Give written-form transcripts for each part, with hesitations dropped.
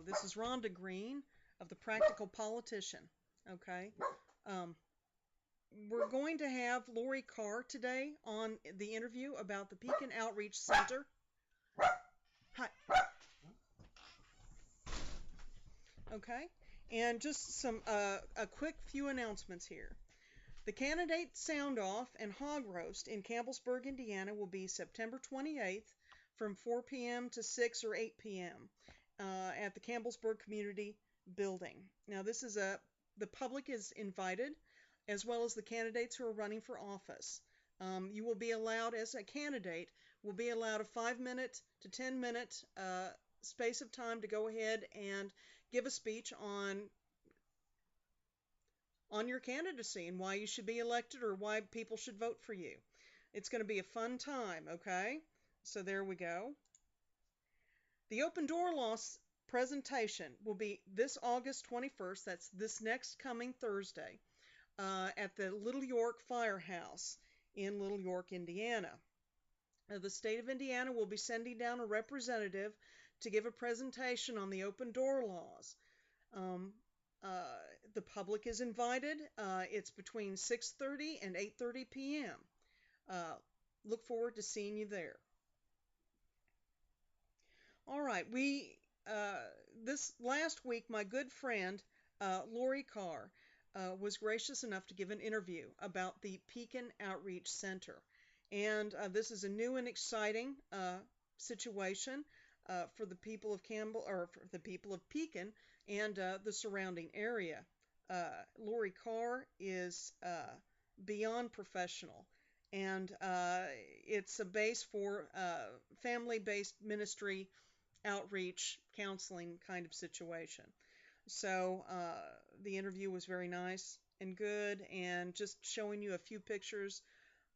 This is Rhonda Green of the Practical Politician. Okay. Um, we're going to have Laurie Carr today on the interview about the Pekin Outreach Center. Hi. Okay. And just a quick few announcements here. The candidate sound-off and hog roast in Campbellsburg, Indiana will be September 28th from 4 p.m. to 6 or 8 p.m. At the Campbellsburg Community Building. Now, the public is invited, as well as the candidates who are running for office. You will be allowed, as a candidate, will be allowed a 5-minute to 10-minute space of time to go ahead and give a speech on your candidacy and why you should be elected or why people should vote for you. It's going to be a fun time, okay? So there we go. The open door laws presentation will be this August 21st, that's this next coming Thursday, at the Little York Firehouse in Little York, Indiana. The state of Indiana will be sending down a representative to give a presentation on the open door laws. The public is invited. It's between 6:30 and 8:30 p.m. Look forward to seeing you there. All right, this last week, my good friend Laurie Carr was gracious enough to give an interview about the Pekin Outreach Center, and this is a new and exciting situation for the people of for the people of Pekin and the surrounding area. Laurie Carr is beyond professional, and it's a base for family-based ministry, outreach, counseling kind of situation. So the interview was very nice and good, and just showing you a few pictures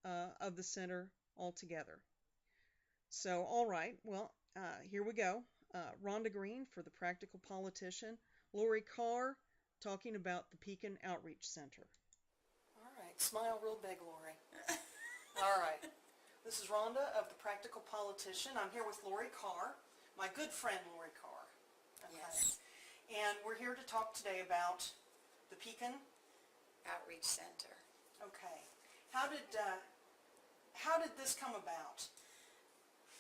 of the center altogether. So, all right, well, here we go. Rhonda Green for the Practical Politician, Laurie Carr talking about the Pekin Outreach Center. All right, smile real big, Laurie. All right, this is Rhonda of the Practical Politician. I'm here with Laurie Carr, my good friend Laurie Carr. Okay. Yes. And we're here to talk today about the Pekin Outreach Center. Okay. How did this come about?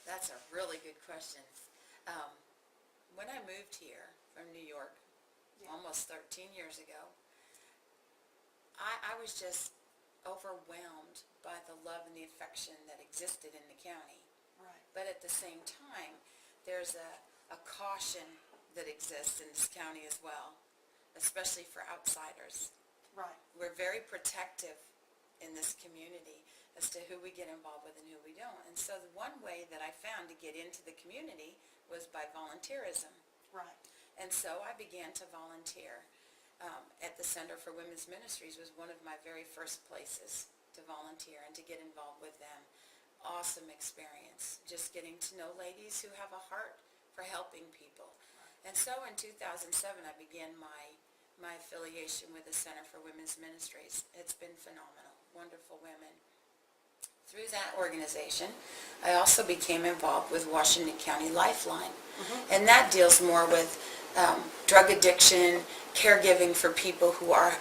That's a really good question. When I moved here from New York, almost 13 years ago, I was just overwhelmed by the love and the affection that existed in the county. Right. But at the same time, there's a caution that exists in this county as well, especially for outsiders. Right. We're very protective in this community as to who we get involved with and who we don't. And so the one way that I found to get into the community was by volunteerism. Right. And so I began to volunteer. At the Center for Women's Ministries was one of my very first places to volunteer and to get involved with them. Awesome experience, just getting to know ladies who have a heart for helping people. And so in 2007 I began my affiliation with the Center for Women's Ministries. It's been phenomenal, wonderful women. Through that organization, I also became involved with Washington County Lifeline. Mm-hmm. And that deals more with drug addiction, caregiving for people who are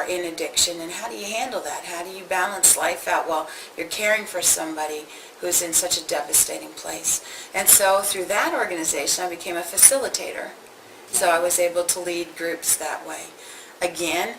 in addiction, and how do you handle that? How do you balance life out while you're caring for somebody who's in such a devastating place? And so through that organization, I became a facilitator. So I was able to lead groups that way. Again,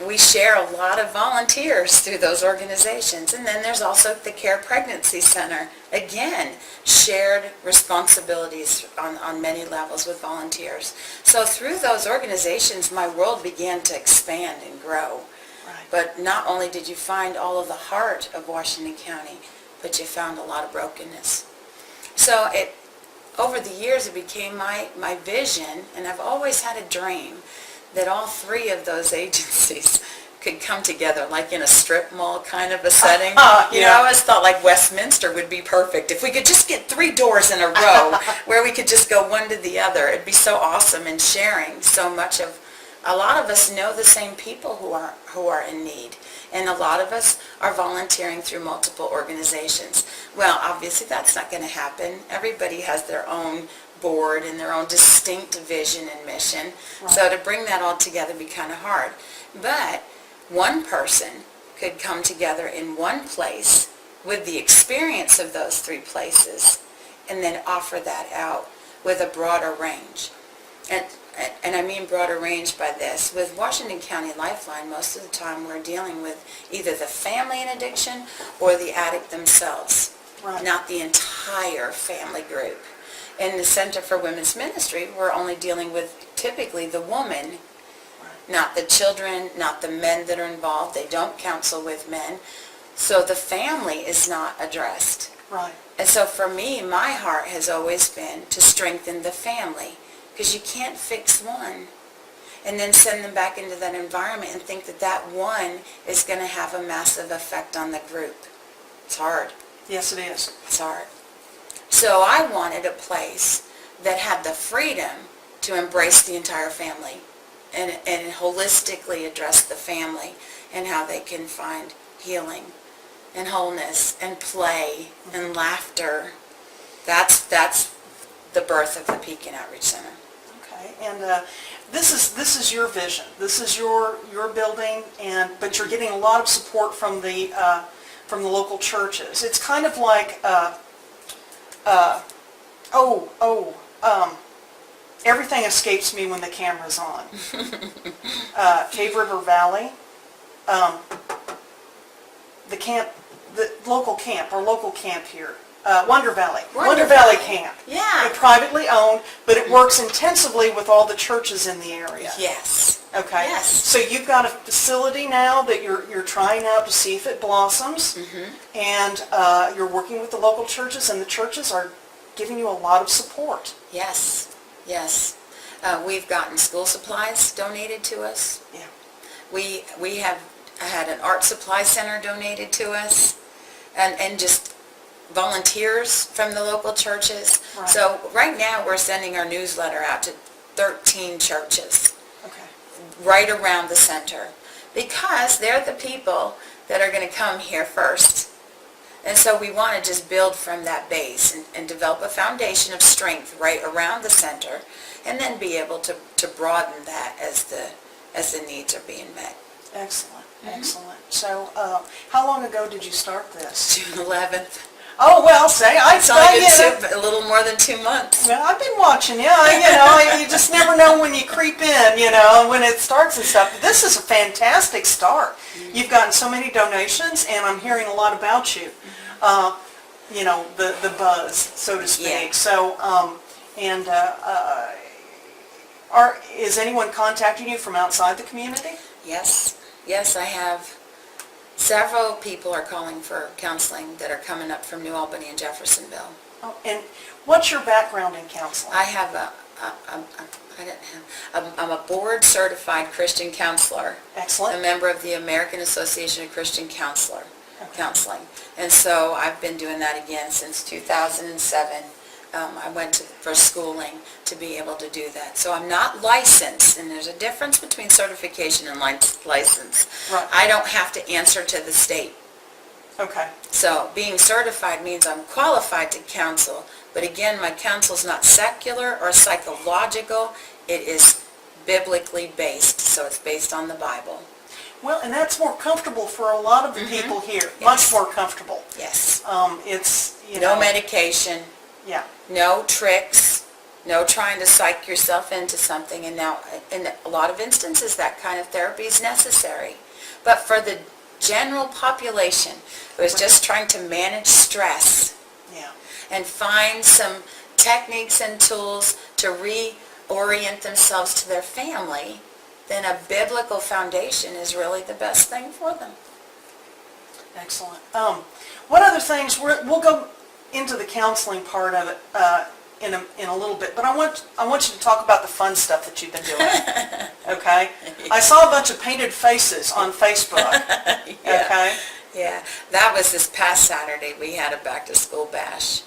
we share a lot of volunteers through those organizations. And then there's also the Care Pregnancy Center. Again, shared responsibilities on many levels with volunteers. So through those organizations, my world began to expand and grow. Right. But not only did you find all of the heart of Washington County, but you found a lot of brokenness. So over the years, it became my vision, and I've always had a dream that all three of those agencies could come together, like in a strip mall kind of a setting. You know, I always thought like Westminster would be perfect. If we could just get 3 doors in a row where we could just go one to the other, it'd be so awesome, and sharing so much of, a lot of us know the same people who are in need, and a lot of us are volunteering through multiple organizations. Well, obviously that's not going to happen. Everybody has their own board and their own distinct vision and mission. Right. So to bring that all together would be kind of hard. But one person could come together in one place with the experience of those three places and then offer that out with a broader range. And I mean broader range by this. With Washington County Lifeline, most of the time we're dealing with either the family in addiction or the addict themselves, Right. not the entire family group. In the Center for Women's Ministry, we're only dealing with typically the woman, not the children, not the men that are involved. They don't counsel with men. So the family is not addressed. Right. And so for me, my heart has always been to strengthen the family, because you can't fix one and then send them back into that environment and think that that one is going to have a massive effect on the group. It's hard. Yes, it is. It's hard. So I wanted a place that had the freedom to embrace the entire family and holistically address the family and how they can find healing and wholeness and play and laughter. That's the birth of the Pekin Outreach Center. Okay, and this is your vision. This is your building, but you're getting a lot of support from the local churches. It's kind of like everything escapes me when the camera's on. Cave River Valley, the local camp, our local camp here. Wonder Valley. Wonder Valley Camp. Yeah. They're privately owned, but it works intensively with all the churches in the area. Yes. Okay. Yes. So you've got a facility now that you're trying out to see if it blossoms, and you're working with the local churches, and the churches are giving you a lot of support. Yes. Yes. We've gotten school supplies donated to us. Yeah. We have had an art supply center donated to us, and just volunteers from the local churches. Right. So right now we're sending our newsletter out to 13 churches Okay. right around the center, because they're the people that are going to come here first. And so we want to just build from that base and develop a foundation of strength right around the center, and then be able to broaden that as the needs are being met. Excellent. Excellent. So how long ago did you start this? June 11th. Oh, well, It's only been a little more than 2 months. Well, I've been watching you. You just never know when you creep in, when it starts and stuff. But this is a fantastic start. You've gotten so many donations, and I'm hearing a lot about you. The buzz, so to speak. Yeah. So, is anyone contacting you from outside the community? Yes. Yes, I have. Several people are calling for counseling that are coming up from New Albany and Jeffersonville. Oh, and what's your background in counseling? I have I'm a board-certified Christian counselor. Excellent. A member of the American Association of Christian Counseling. And so I've been doing that again since 2007. I went for schooling to be able to do that. So I'm not licensed, and there's a difference between certification and license. Right. I don't have to answer to the state. Okay. So being certified means I'm qualified to counsel, but again, my counsel is not secular or psychological. It is biblically based, so it's based on the Bible. Well, and that's more comfortable for a lot of the people here. Yes. Much more comfortable. Yes. It's, No medication. Yeah. No tricks, no trying to psych yourself into something, and now in a lot of instances that kind of therapy is necessary. But for the general population who is just trying to manage stress and find some techniques and tools to reorient themselves to their family, then a biblical foundation is really the best thing for them. Excellent. What other things, we'll go into the counseling part of it in a little bit, but I want you to talk about the fun stuff that you've been doing. Okay? I saw a bunch of painted faces on Facebook. Yeah. Okay? Yeah, that was this past Saturday. We had a back-to-school bash,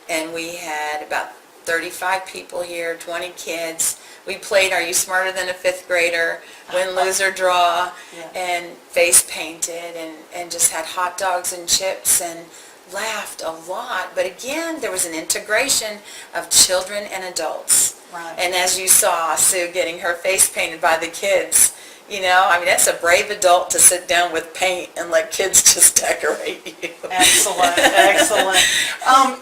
and we had about 35 people here, 20 kids. We played Are You Smarter Than a Fifth Grader, Win, Lose, or Draw, and face painted, and just had hot dogs and chips and laughed a lot, but again, there was an integration of children and adults. Right. And as you saw Sue getting her face painted by the kids, you know, I mean, that's a brave adult to sit down with paint and let kids just decorate you. Excellent, excellent.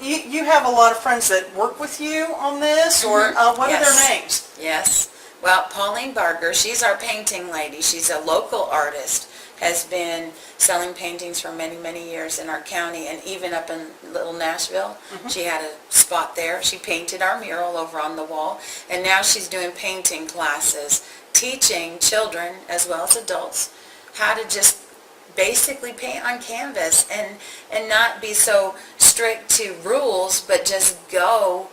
You have a lot of friends that work with you on this, or what are their names? Yes. Well, Pauline Barger, she's our painting lady. She's a local artist, has been selling paintings for many, many years in our county, and even up in Little Nashville. She had a spot there. She painted our mural over on the wall, and now she's doing painting classes, teaching children as well as adults how to just basically paint on canvas and not be so strict to rules, but just go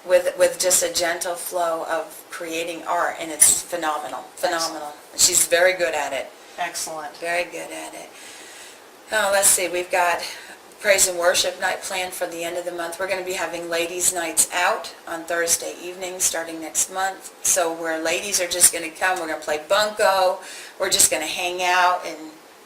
with just a gentle flow of creating art, and it's phenomenal. She's very good at it. Excellent. Very good at it. Oh, let's see, we've got praise and worship night planned for the end of the month. We're going to be having ladies' nights out on Thursday evenings starting next month. So where ladies are just going to come, we're going to play bunco, we're just going to hang out and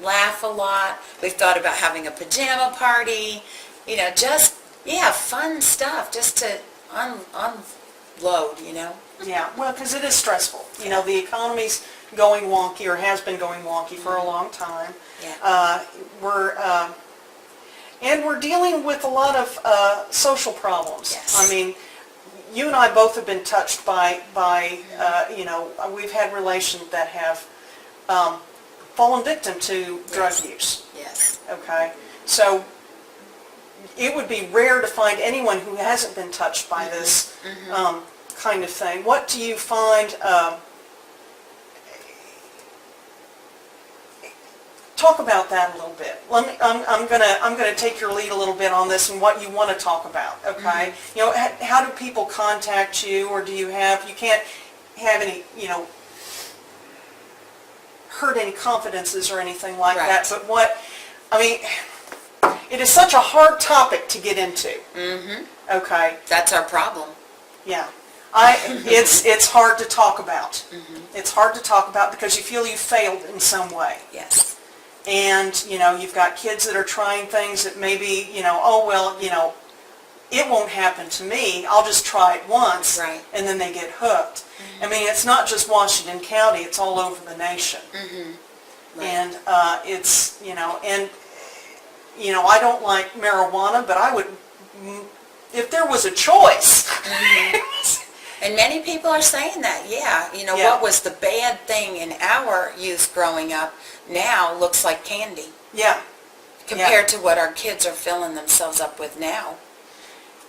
laugh a lot. We've thought about having a pajama party, you know, just, yeah, fun stuff, just to unload, you know. Yeah, well, because it is stressful. You know, the economy's going wonky, or has been going wonky for a long time. Yeah. We're dealing with a lot of social problems. Yes. I mean, you and I both have been touched by you know, we've had relations that have fallen victim to drug use. Yes. Okay, so it would be rare to find anyone who hasn't been touched by this kind of thing. What do you find? Talk about that a little bit. I'm gonna take your lead a little bit on this and what you want to talk about. Okay, you know, how do people contact you, or do you can't have any, you know, hurt any confidences or anything like that. But what, I mean, it is such a hard topic to get into. Okay. That's our problem. Yeah. It's hard to talk about. It's hard to talk about because you feel you failed in some way. Yes. And, you know, you've got kids that are trying things that maybe, you know, oh, well, you know, it won't happen to me. I'll just try it once. Right. And then they get hooked. I mean, it's not just Washington County. It's all over the nation. Right. And it's, you know, I don't like marijuana, but I would, if there was a choice. And many people are saying that, yeah. You know, what was the bad thing in our youth growing up now looks like candy. Yeah. Compared to what our kids are filling themselves up with now.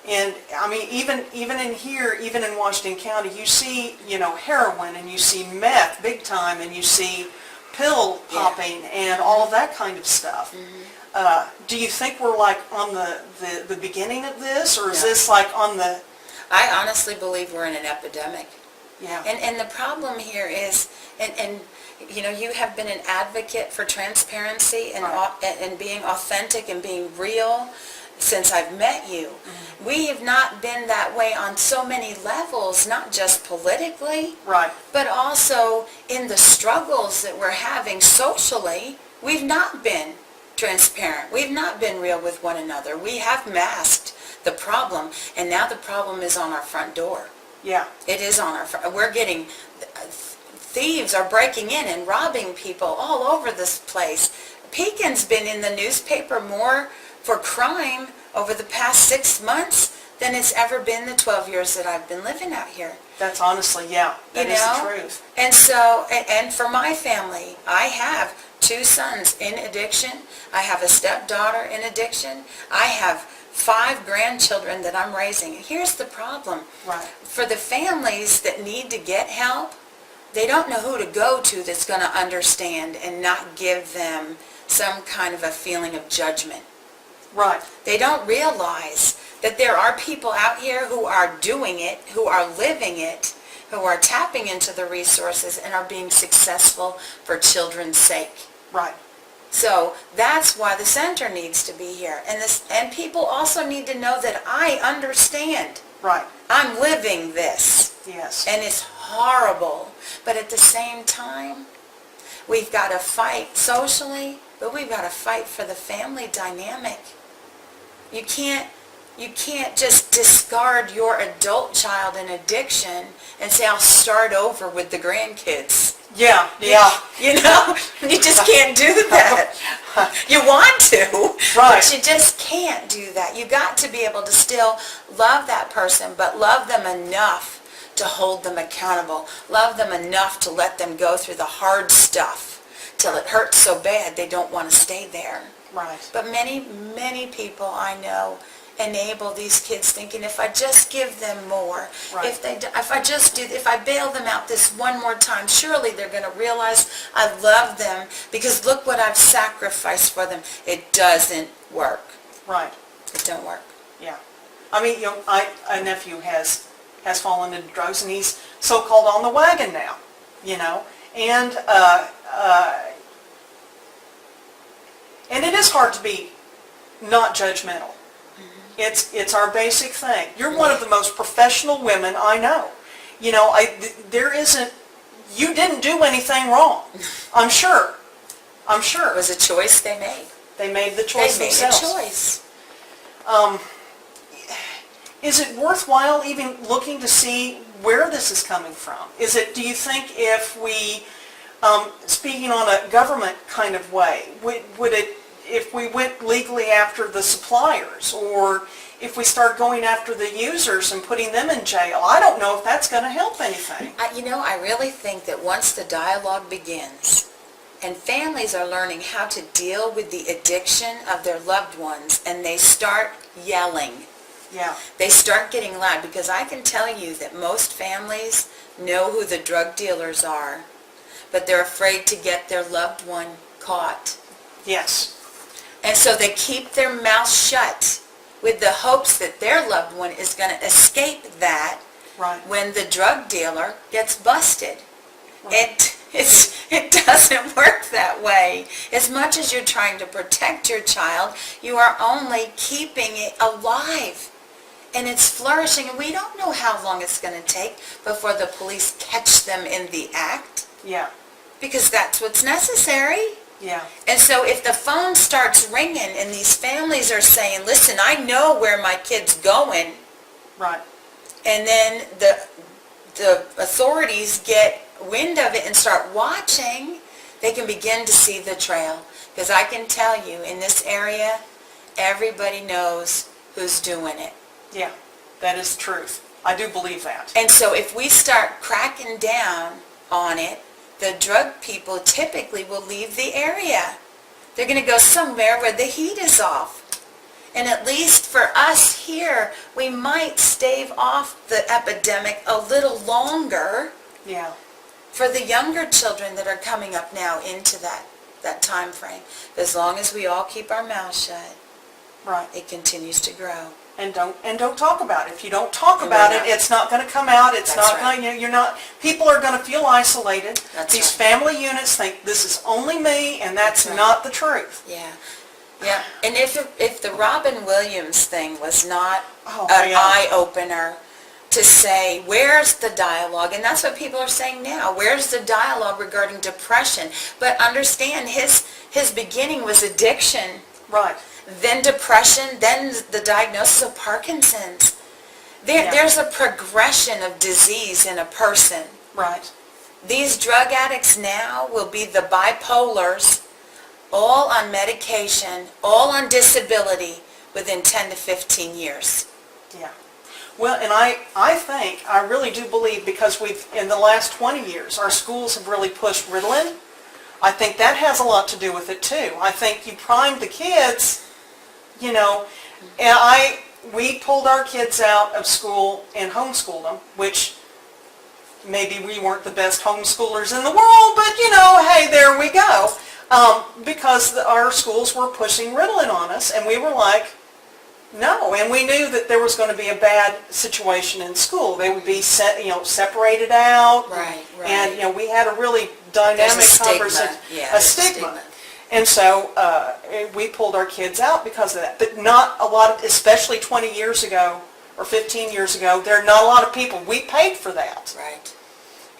And, I mean, even in here, even in Washington County, you see, you know, heroin, and you see meth big time, and you see pill popping and all of that kind of stuff. Do you think we're like on the beginning of this, or is this like on the... I honestly believe we're in an epidemic. Yeah. And the problem here is, and you know, you have been an advocate for transparency and and being authentic and being real since I've met you. We have not been that way on so many levels, not just politically, but also in the struggles that we're having socially. We've not been transparent. We've not been real with one another. We have masked the problem, and now the problem is on our front door. Yeah. It is on our front. We're getting, thieves are breaking in and robbing people all over this place. Pekin's been in the newspaper more for crime over the past 6 months than it's ever been the 12 years that I've been living out here. That's honestly, that is the truth. And so, and for my family, I have 2 sons in addiction. I have a stepdaughter in addiction. I have 5 grandchildren that I'm raising. Here's the problem. For the families that need to get help, they don't know who to go to that's going to understand and not give them some kind of a feeling of judgment. They don't realize that there are people out here who are doing it, who are living it, who are tapping into the resources and are being successful for children's sake. So that's why the center needs to be here. And people also need to know that I understand. I'm living this. Yes. And it's horrible. But at the same time, we've got to fight socially, but we've got to fight for the family dynamic. You can't just discard your adult child in addiction and say, I'll start over with the grandkids. Yeah, yeah. You know, you just can't do that. You want to, Right. but you just can't do that. You got to be able to still love that person, but love them enough to hold them accountable. Love them enough to let them go through the hard stuff till it hurts so bad they don't want to stay there. Right. But many, many people I know enable these kids thinking, if I just give them more, Right. if I bail them out this one more time, surely they're going to realize I love them because look what I've sacrificed for them. It doesn't work. Right. It don't work. Yeah. I mean, you know, a nephew has fallen into drugs, and he's so-called on the wagon now, you know, and it is hard to be not judgmental. It's our basic thing. You're one of the most professional women I know. You know, you didn't do anything wrong. I'm sure. It was a choice they made. They made the choice They made themselves. a choice. Is it worthwhile even looking to see where this is coming from? Do you think if we, speaking on a government kind of way, would it, if we went legally after the suppliers, or if we start going after the users and putting them in jail, I don't know if that's going to help anything. I really think that once the dialogue begins and families are learning how to deal with the addiction of their loved ones and they start yelling, Yeah. they start getting loud, because I can tell you that most families know who the drug dealers are, but they're afraid to get their loved one caught. Yes. And so they keep their mouth shut with the hopes that their loved one is going to escape that Right. when the drug dealer gets busted. Right. It doesn't work that way. As much as you're trying to protect your child, you are only keeping it alive. And it's flourishing, and we don't know how long it's going to take before the police catch them in the act, Yeah. because that's what's necessary. Yeah. And so if the phone starts ringing and these families are saying, listen, I know where my kid's going, Right. and then the authorities get wind of it and start watching, they can begin to see the trail. Because I can tell you, in this area, everybody knows who's doing it. Yeah. That is the truth. I do believe that. And so if we start cracking down on it, the drug people typically will leave the area. They're going to go somewhere where the heat is off. And at least for us here, we might stave off the epidemic a little longer. Yeah. For the younger children that are coming up now into that time frame. As long as we all keep our mouths shut, Right. it continues to grow. And don't talk about it. If you don't talk about it, it's not going to come out. It's That's not right. going. You're not. People are going to feel isolated. That's These right. family units think this is only me, and that's That's right. not the truth. Yeah. Yeah. And if the Robin Williams thing was not Oh, an yeah. eye-opener to say, where's the dialogue? And that's what people are saying now. Where's the dialogue regarding depression? But understand, his beginning was addiction, Right. then depression, then the diagnosis of Parkinson's. Yeah. There's a progression of disease in a person. Right. These drug addicts now will be the bipolars, all on medication, all on disability within 10 to 15 years. Yeah. Well, and I really do believe, because in the last 20 years, our schools have really pushed Ritalin. I think that has a lot to do with it too. I think you primed the kids, you know, and we pulled our kids out of school and homeschooled them, which maybe we weren't the best homeschoolers in the world, but you know, hey, there we go. Because our schools were pushing Ritalin on us, and we were like, no, and we knew that there was going to be a bad situation in school. They would be separated out, Right. and we had a really dynamic conversation, Yeah, a stigma. And so we pulled our kids out because of that. But not a lot of, especially 20 years ago or 15 years ago, there are not a lot of people. We paid for that. Right.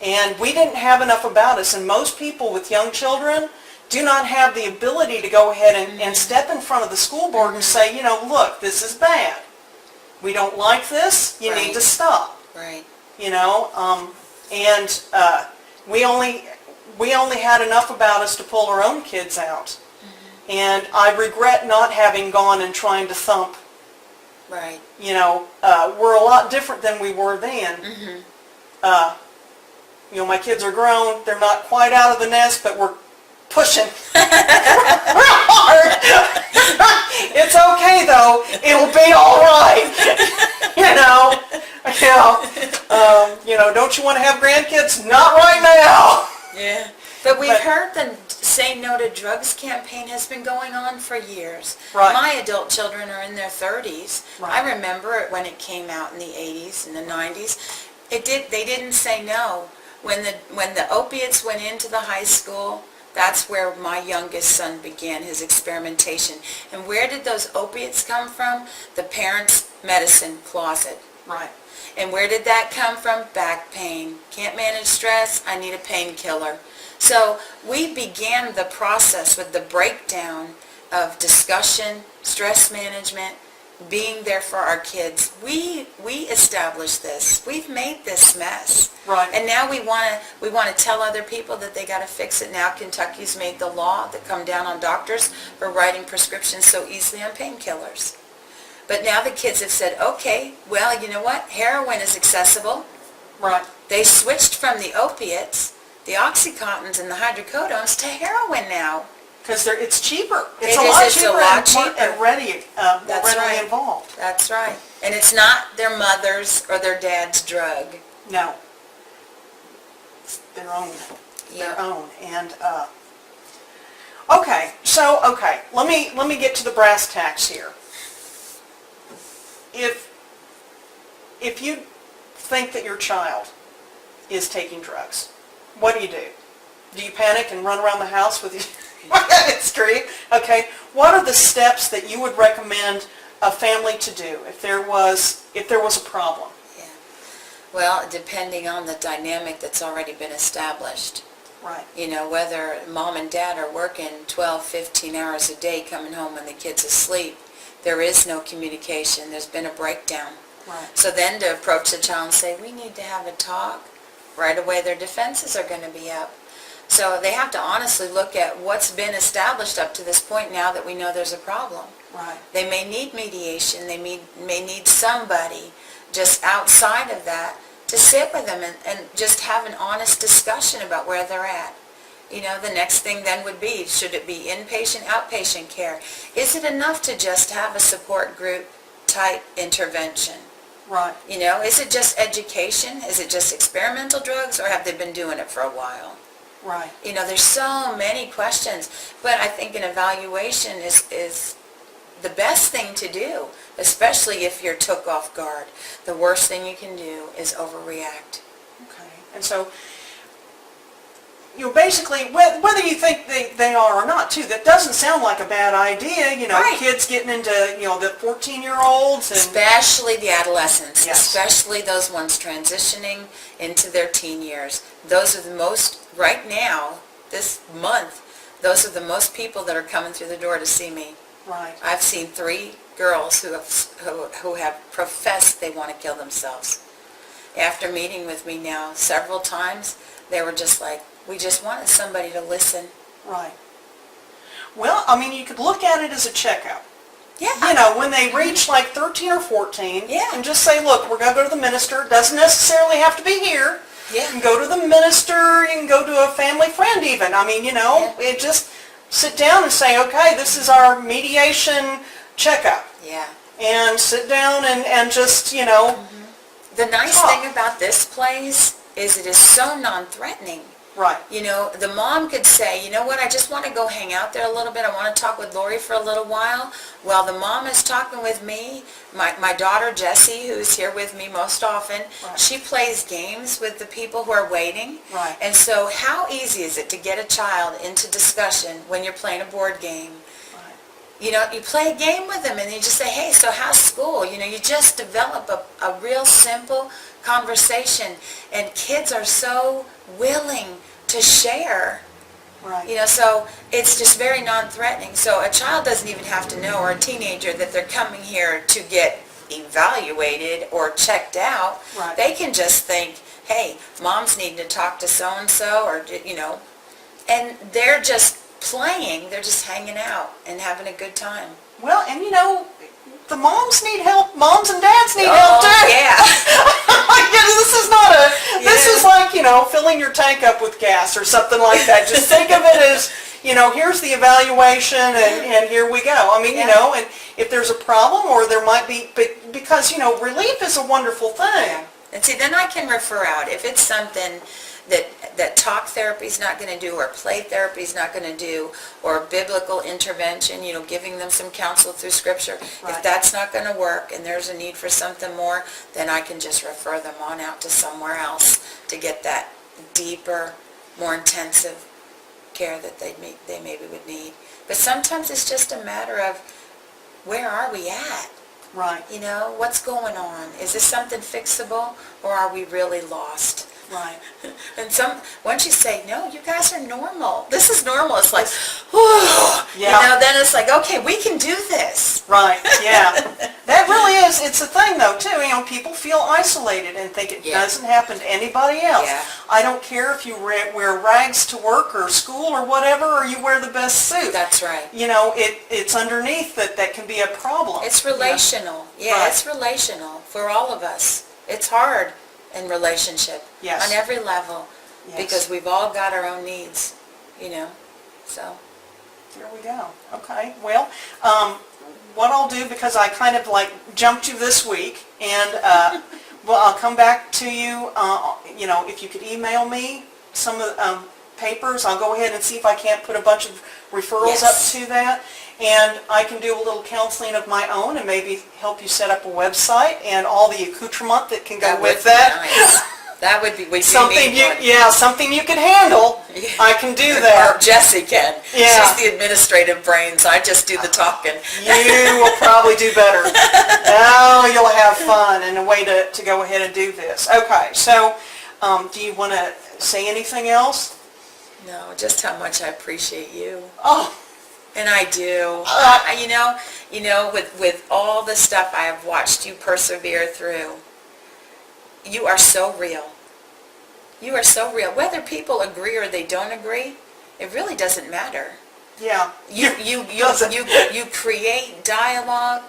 And we didn't have enough about us. And most people with young children do not have the ability to go ahead and step in front of the school board and say, look, this is bad. We don't like this. You need to stop. Right. And we only had enough about us to pull our own kids out. And I regret not having gone and trying to thump. Right. We're a lot different than we were then. My kids are grown. They're not quite out of the nest, but we're pushing real hard. It's okay though. It'll be all right. Don't you want to have grandkids? Not right now. Yeah. But we've heard the Say No to Drugs campaign has been going on for years. Right. My adult children are in their 30s. Right. I remember it when it came out in the 80s and the 90s. They didn't say no. When the opiates went into the high school, that's where my youngest son began his experimentation. And where did those opiates come from? The parents' medicine closet. Right. And where did that come from? Back pain. Can't manage stress, I need a painkiller. So we began the process with the breakdown of discussion, stress management, being there for our kids. We established this. We've made this mess. Right. And now we want to tell other people that they got to fix it. Now Kentucky's made the law that come down on doctors for writing prescriptions so easily on painkillers. But now the kids have said, okay, well, you know what? Heroin is accessible. Right. They switched from the opiates, the Oxycontins and the hydrocodones, to heroin now. Because it's cheaper. It's a a lot cheaper. And readily right. involved. That's right. And it's not their mother's or their dad's drug. No. It's their own. Yeah. Their own. And okay, let me get to the brass tacks here. If you think that your child is taking drugs, what do? Do you panic and run around the house with your it's true. Okay. What are the steps that you would recommend a family to do if there was a problem? Yeah. Well, depending on the dynamic that's already been established. Right. Whether mom and dad are working 12, 15 hours a day, coming home when the kid's asleep, there is no communication. There's been a breakdown. Right. So then to approach the child and say, we need to have a talk, right away their defenses are going to be up. So they have to honestly look at what's been established up to this point now that we know there's a problem. Right. They may need mediation. They may need somebody just outside of that to sit with them and just have an honest discussion about where they're at. The next thing then would be, should it be inpatient, outpatient care? Is it enough to just have a support group type intervention? Right. Is it just education? Is it just experimental drugs, or have they been doing it for a while? Right. There's so many questions, but I think an evaluation is the best thing to do, especially if you're took off guard. The worst thing you can do is overreact. Okay. And so, basically, whether you think they are or not, too, that doesn't sound like a bad idea. Right. Kids getting into, the 14-year-olds. Especially the adolescents, Yes. especially those ones transitioning into their teen years. Those are the most, right now, this month, those are the most people that are coming through the door to see me. Right. I've seen 3 girls who have professed they want to kill themselves. After meeting with me now several times, they were just like, we just wanted somebody to listen. Right. Well, you could look at it as a checkup. Yeah. When they reach like 13 or 14, Yeah. and just say, look, we're going to go to the minister. Doesn't necessarily have to be here. Yeah. You can go to the minister. You can go to a family friend even. It just sit down and say, okay, this is our mediation checkup. Yeah. And sit down and just, The nice talk. thing about this place is it is so non-threatening. Right. The mom could say, you know what, I just want to go hang out there a little bit. I want to talk with Laurie for a little while. While the mom is talking with me, my daughter Jessie, who's here with me most often, Right. she plays games with the people who are waiting. Right. And so how easy is it to get a child into discussion when you're playing a board game? Right. You play a game with them and you just say, hey, so how's school? You just develop a real simple conversation. And kids are so willing to share Right. You know, so it's just very non-threatening. So a child doesn't even have to know, or a teenager, that they're coming here to get evaluated or checked out. Right. They can just think, hey, mom's needing to talk to so-and-so, or, you know, and they're just playing, they're just hanging out and having a good time. Well, and you know, the moms need help. Moms and dads need help too. Yeah. This is like, you know, filling your tank up with gas or something like that. Just think of it as, you know, here's the evaluation and here we go. I mean, you know, and if there's a problem or there might be, because, you know, relief is a wonderful thing. Yeah. And see, then I can refer out. If it's something that talk therapy is not going to do, or play therapy is not going to do, or biblical intervention, you know, giving them some counsel through Scripture. Right. If that's not going to work and there's a need for something more, then I can just refer them on out to somewhere else to get that deeper, more intensive care that they maybe would need. But sometimes it's just a matter of, where are we at? Right. You know, what's going on? Is this something fixable, or are we really lost? Right. And once you say, no, you guys are normal. This is normal. It's like, whew. Yeah. You know, then it's like, okay, we can do this. Right, yeah. That really is, it's a thing though too, you know, people feel isolated and think it doesn't happen to anybody else. Yeah. I don't care if you wear rags to work or school or whatever, or you wear the best suit. That's right. You know, it's underneath that can be a problem. It's relational. Yeah, Right. It's relational for all of us. It's hard in relationship. Yes. On every level. Yes. Because we've all got our own needs, you know, so. There we go. Okay, well, what I'll do, because I kind of like jumped you this week, and well, I'll come back to you, you know, if you could email me some of the papers, I'll go ahead and see if I can't put a bunch of referrals up to that, and I can do a little counseling of my own and maybe help you set up a website and all the accoutrement that can go with that. Nice. That would be, Something something you can handle. I can do that. Or Jessie can. Yeah. She's the administrative brains. I just do the talking. You will probably do better. Oh, you'll have fun and a way to go ahead and do this. Okay, so do you want to say anything else? No, just how much I appreciate you. Oh. And I do. You know, with all the stuff I have watched you persevere through, you are so real. You are so real. Whether people agree or they don't agree, it really doesn't matter. Yeah. You create dialogue.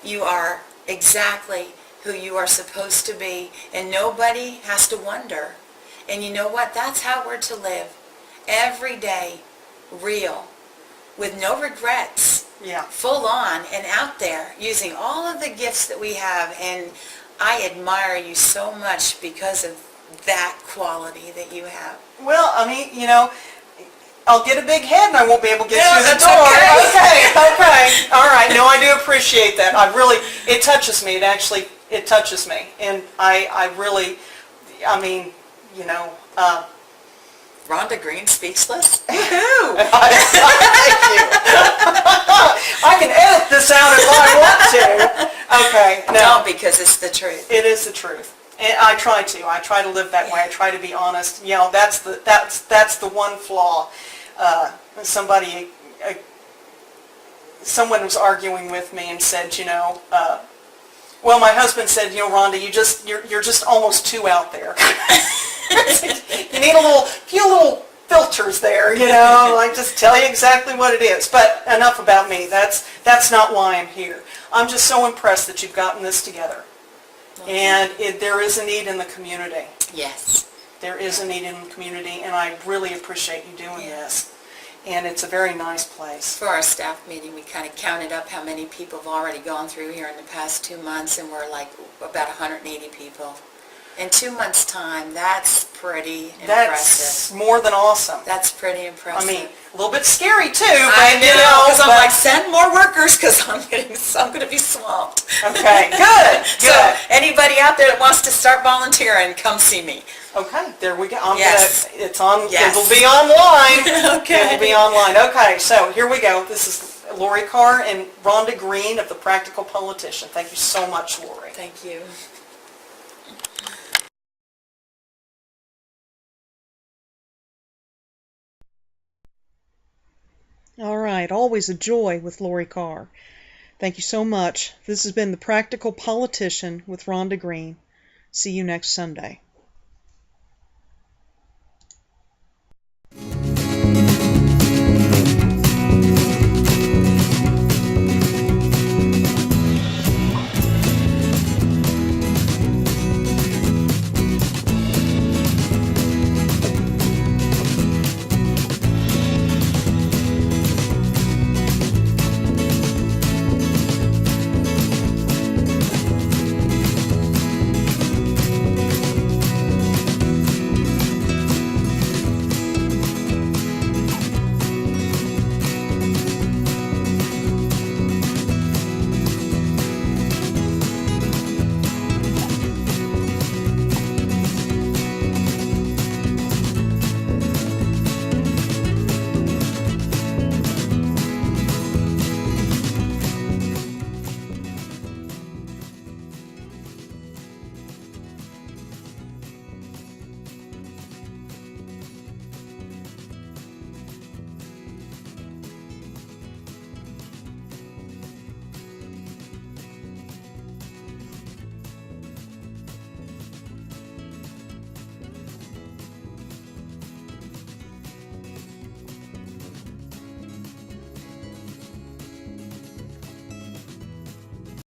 You are exactly who you are supposed to be, and nobody has to wonder. And you know what? That's how we're to live. Every day, real, with no regrets. Yeah. Full on and out there, using all of the gifts that we have. And I admire you so much because of that quality that you have. Well, I mean, you know, I'll get a big head and I won't be able to get through the that's door. okay. Okay. All right. No, I do appreciate that. It touches me. It touches me. And I really, I mean, you know, Rhonda Green, speechless? Thank you. I can edit this out if I want to. Okay. No, No, because it's the truth. it is the truth. And I try to live that way. I try to be honest. You know, that's the one flaw. Someone was arguing with me and said, you know, well, my husband said, you know, Rhonda, you're just almost too out there. You need few little filters there, you know, like just tell you exactly what it is. But enough about me. That's not why I'm here. I'm just so impressed that you've gotten this together. And there is a need in the community. Yes. There is a need in the community, and I really appreciate you doing this. And it's a very nice place. For our staff meeting, we kind of counted up how many people have already gone through here in the past 2 months, and we're like about 180 people. In 2 months' time, that's pretty impressive. That's more than awesome. That's pretty impressive. I mean, a little bit scary too, I but know, because I'm like, send more workers, because I'm going to be swamped. Okay, good. So anybody out there that wants to start volunteering, come see me. Okay, there we go. Yes. It'll be online. Okay. It'll be online. Okay, so here we go. This is Laurie Carr and Rhonda Green of the Practical Politician. Thank you so much, Laurie. Thank you. All right, always a joy with Laurie Carr. Thank you so much. This has been The Practical Politician with Rhonda Green. See you next Sunday.